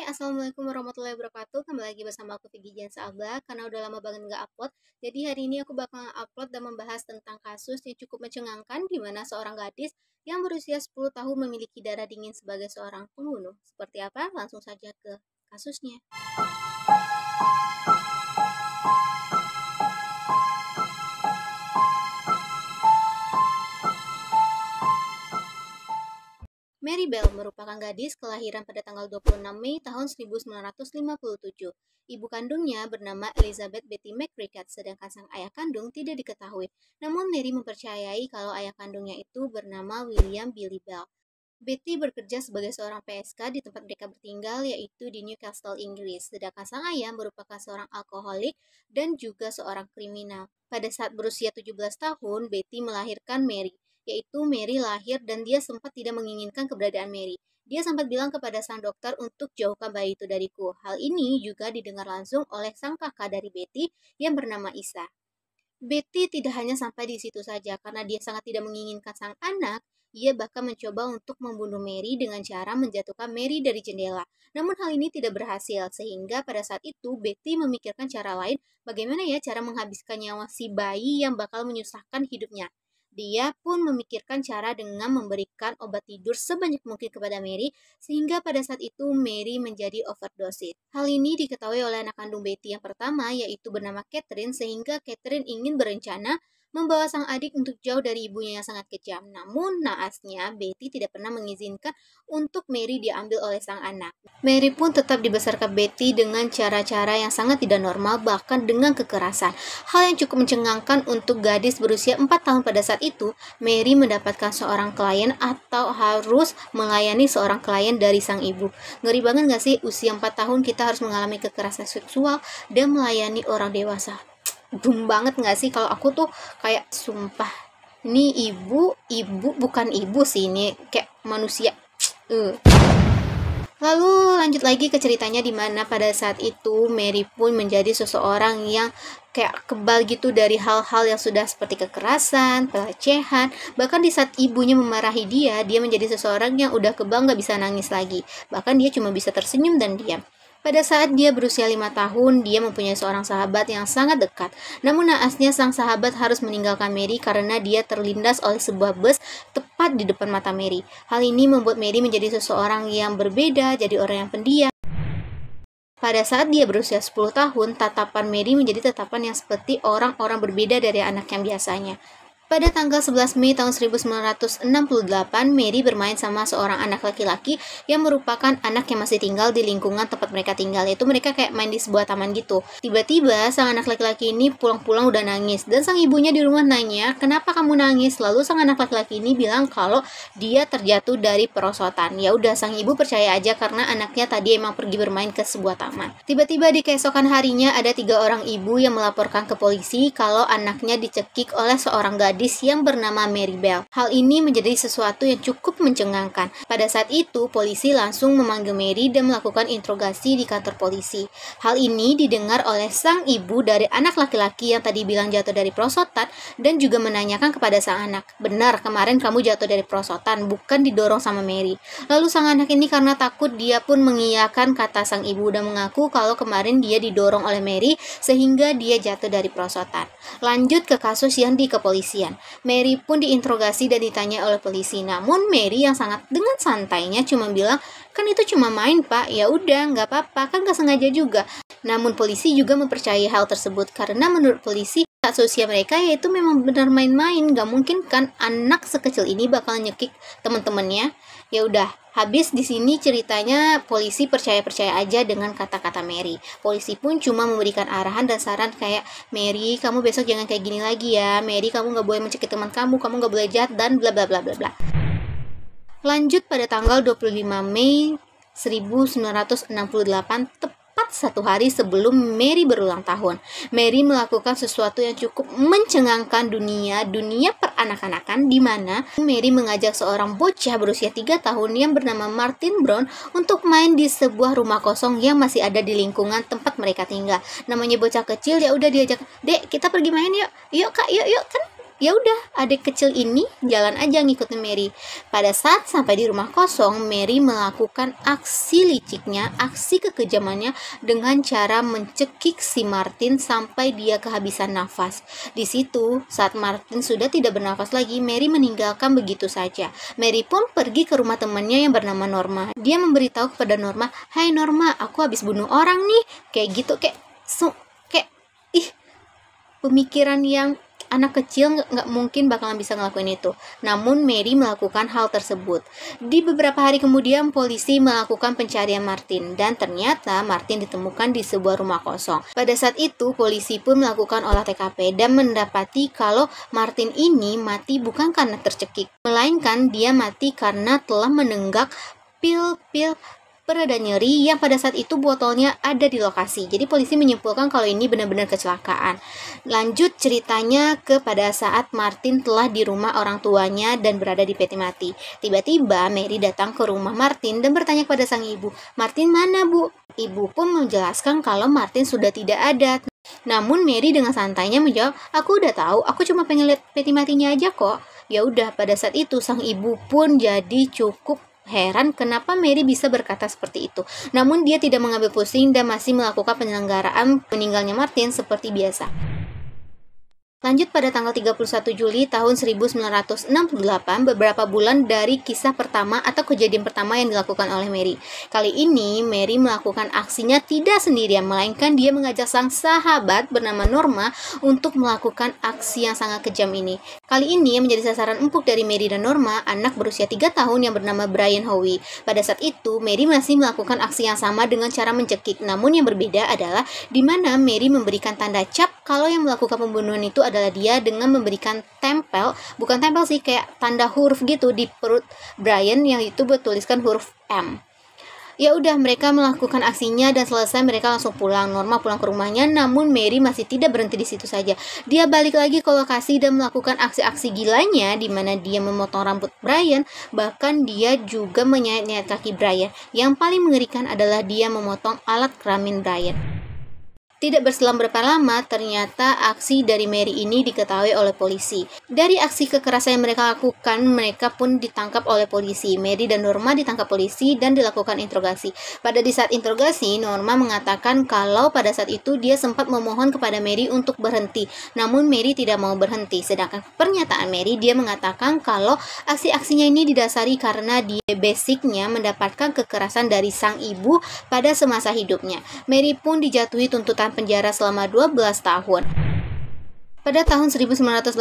Assalamualaikum warahmatullahi wabarakatuh. Kembali lagi bersama aku Vicky Jansa. Karena udah lama banget nggak upload, jadi hari ini aku bakal upload dan membahas tentang kasus yang cukup mencengangkan di mana seorang gadis yang berusia 10 tahun memiliki darah dingin sebagai seorang pembunuh. Seperti apa? Langsung saja ke kasusnya. Mary Bell merupakan gadis kelahiran pada tanggal 26 Mei tahun 1957. Ibu kandungnya bernama Elizabeth Betty McCricket, sedangkan sang ayah kandung tidak diketahui. Namun Mary mempercayai kalau ayah kandungnya itu bernama William Billy Bell. Betty bekerja sebagai seorang PSK di tempat mereka bertinggal, yaitu di Newcastle, Inggris. Sedangkan sang ayah merupakan seorang alkoholik dan juga seorang kriminal. Pada saat berusia 17 tahun, Betty melahirkan Mary, yaitu Mary lahir dan dia sempat tidak menginginkan keberadaan Mary. Dia sempat bilang kepada sang dokter untuk jauhkan bayi itu dariku. Hal ini juga didengar langsung oleh sang kakak dari Betty yang bernama Isa. Betty tidak hanya sampai di situ saja, karena dia sangat tidak menginginkan sang anak, ia bahkan mencoba untuk membunuh Mary dengan cara menjatuhkan Mary dari jendela. Namun hal ini tidak berhasil, sehingga pada saat itu Betty memikirkan cara lain bagaimana ya cara menghabiskan nyawa si bayi yang bakal menyusahkan hidupnya. Dia pun memikirkan cara dengan memberikan obat tidur sebanyak mungkin kepada Mary, sehingga pada saat itu Mary menjadi overdosis. Hal ini diketahui oleh anak kandung Betty yang pertama, yaitu bernama Catherine, sehingga Catherine ingin berencana membawa sang adik untuk jauh dari ibunya yang sangat kejam. Namun naasnya Betty tidak pernah mengizinkan untuk Mary diambil oleh sang anak. Mary pun tetap dibesarkan Betty dengan cara-cara yang sangat tidak normal, bahkan dengan kekerasan. Hal yang cukup mencengangkan untuk gadis berusia 4 tahun pada saat itu, Mary mendapatkan seorang klien atau harus melayani seorang klien dari sang ibu. Ngeri banget gak sih usia 4 tahun kita harus mengalami kekerasan seksual dan melayani orang dewasa? Boom banget gak sih? Kalau aku tuh kayak sumpah, ini ibu bukan ibu sih, ini kayak manusia. Lalu lanjut lagi ke ceritanya, di mana pada saat itu Mary pun menjadi seseorang yang kayak kebal gitu dari hal-hal yang sudah seperti kekerasan, pelecehan. Bahkan di saat ibunya memarahi dia menjadi seseorang yang udah kebal gak bisa nangis lagi. Bahkan dia cuma bisa tersenyum dan diam. Pada saat dia berusia 5 tahun, dia mempunyai seorang sahabat yang sangat dekat. Namun naasnya sang sahabat harus meninggalkan Mary karena dia terlindas oleh sebuah bus tepat di depan mata Mary. Hal ini membuat Mary menjadi seseorang yang berbeda, jadi orang yang pendiam. Pada saat dia berusia 10 tahun, tatapan Mary menjadi tatapan yang seperti orang-orang berbeda dari anak yang biasanya. Pada tanggal 11 Mei tahun 1968, Mary bermain sama seorang anak laki-laki yang merupakan anak yang masih tinggal di lingkungan tempat mereka tinggal, yaitu mereka kayak main di sebuah taman gitu. Tiba-tiba sang anak laki-laki ini pulang-pulang udah nangis, dan sang ibunya di rumah nanya, "Kenapa kamu nangis?" Lalu sang anak laki-laki ini bilang kalau dia terjatuh dari perosotan. Ya udah, sang ibu percaya aja karena anaknya tadi emang pergi bermain ke sebuah taman. Tiba-tiba di keesokan harinya ada 3 orang ibu yang melaporkan ke polisi kalau anaknya dicekik oleh seorang gadis yang bernama Mary Bell. Hal ini menjadi sesuatu yang cukup mencengangkan. Pada saat itu, polisi langsung memanggil Mary dan melakukan interogasi di kantor polisi. Hal ini didengar oleh sang ibu dari anak laki-laki yang tadi bilang jatuh dari perosotan dan juga menanyakan kepada sang anak, "Benar, kemarin kamu jatuh dari perosotan, bukan didorong sama Mary?" Lalu sang anak ini karena takut, dia pun mengiyakan kata sang ibu dan mengaku kalau kemarin dia didorong oleh Mary sehingga dia jatuh dari perosotan. Lanjut ke kasus yang di kepolisian. Mary pun diinterogasi dan ditanya oleh polisi. Namun Mary yang sangat dengan santainya cuma bilang, "Kan itu cuma main, Pak. Ya udah, nggak apa-apa, kan nggak sengaja juga." Namun polisi juga mempercayai hal tersebut karena menurut polisi saat usia mereka yaitu memang benar main-main. Nggak mungkin kan anak sekecil ini bakal nyekik teman-temannya. Ya udah, habis di sini ceritanya polisi percaya-percaya aja dengan kata-kata Mary. Polisi pun cuma memberikan arahan dan saran kayak, "Mary, kamu besok jangan kayak gini lagi ya. Mary, kamu nggak boleh mencekik teman kamu nggak boleh jahat dan bla bla bla bla bla." Lanjut pada tanggal 25 Mei 1968, tepat 1 hari sebelum Mary berulang tahun, Mary melakukan sesuatu yang cukup mencengangkan dunia peranakan-anakan, di mana Mary mengajak seorang bocah berusia 3 tahun yang bernama Martin Brown untuk main di sebuah rumah kosong yang masih ada di lingkungan tempat mereka tinggal. Namanya bocah kecil, ya udah diajak, "Dek, kita pergi main yuk. Yuk Kak, yuk." Kan ya udah, adik kecil ini jalan aja ngikutin Mary. Pada saat sampai di rumah kosong, Mary melakukan aksi liciknya, aksi kekejamannya dengan cara mencekik si Martin sampai dia kehabisan nafas. Di situ, saat Martin sudah tidak bernafas lagi, Mary meninggalkan begitu saja. Mary pun pergi ke rumah temannya yang bernama Norma. Dia memberitahu kepada Norma, "Hai Norma, aku habis bunuh orang nih." Kayak gitu, kayak pemikiran yang anak kecil nggak mungkin bakalan bisa ngelakuin itu. Namun Mary melakukan hal tersebut. Di beberapa hari kemudian polisi melakukan pencarian Martin dan ternyata Martin ditemukan di sebuah rumah kosong. Pada saat itu polisi pun melakukan olah TKP dan mendapati kalau Martin ini mati bukan karena tercekik, melainkan dia mati karena telah menenggak pil-pil pereda nyeri yang pada saat itu botolnya ada di lokasi. Jadi polisi menyimpulkan kalau ini benar-benar kecelakaan. Lanjut ceritanya kepada saat Martin telah di rumah orang tuanya dan berada di peti mati. Tiba-tiba Mary datang ke rumah Martin dan bertanya kepada sang ibu, "Martin mana, Bu?" Ibu pun menjelaskan kalau Martin sudah tidak ada. Namun Mary dengan santainya menjawab, "Aku udah tahu, aku cuma pengen lihat peti matinya aja kok." Ya udah, pada saat itu sang ibu pun jadi cukup heran kenapa Mary bisa berkata seperti itu. Namun dia tidak mengambil pusing dan masih melakukan penyelenggaraan meninggalnya Martin seperti biasa. Lanjut pada tanggal 31 Juli tahun 1968, beberapa bulan dari kisah pertama atau kejadian pertama yang dilakukan oleh Mary. Kali ini, Mary melakukan aksinya tidak sendirian, melainkan dia mengajak sang sahabat bernama Norma untuk melakukan aksi yang sangat kejam ini. Kali ini yang menjadi sasaran empuk dari Mary dan Norma, anak berusia 3 tahun yang bernama Brian Howie. Pada saat itu, Mary masih melakukan aksi yang sama dengan cara mencekik, namun yang berbeda adalah di mana Mary memberikan tanda cap kalau yang melakukan pembunuhan itu adalah dia dengan memberikan bukan tempel sih, kayak tanda huruf gitu di perut Brian yang itu bertuliskan huruf M. Ya udah, mereka melakukan aksinya dan selesai mereka langsung pulang. Norma pulang ke rumahnya, namun Mary masih tidak berhenti di situ saja. Dia balik lagi ke lokasi dan melakukan aksi-aksi gilanya di mana dia memotong rambut Brian, bahkan dia juga menyayat-nyayat kaki Brian. Yang paling mengerikan adalah dia memotong alat kelamin Brian. Tidak berselang berapa lama, ternyata aksi dari Mary ini diketahui oleh polisi. Dari aksi kekerasan yang mereka lakukan, mereka pun ditangkap oleh polisi. Mary dan Norma ditangkap polisi dan dilakukan interogasi. Pada di saat interogasi, Norma mengatakan kalau pada saat itu dia sempat memohon kepada Mary untuk berhenti. Namun Mary tidak mau berhenti. Sedangkan pernyataan Mary, dia mengatakan kalau aksi-aksinya ini didasari karena dia basicnya mendapatkan kekerasan dari sang ibu pada semasa hidupnya. Mary pun dijatuhi tuntutan penjara selama 12 tahun. Pada tahun 1980,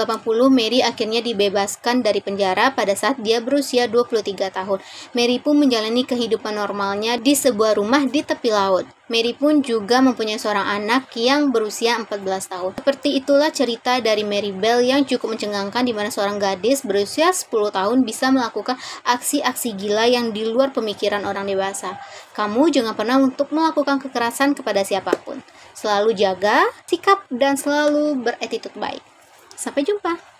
Mary akhirnya dibebaskan dari penjara pada saat dia berusia 23 tahun. Mary pun menjalani kehidupan normalnya di sebuah rumah di tepi laut. Mary pun juga mempunyai seorang anak yang berusia 14 tahun. Seperti itulah cerita dari Mary Bell yang cukup mencengangkan, di mana seorang gadis berusia 10 tahun bisa melakukan aksi-aksi gila yang di luar pemikiran orang dewasa. Kamu jangan pernah untuk melakukan kekerasan kepada siapapun. Selalu jaga sikap dan selalu beretitut baik. Sampai jumpa.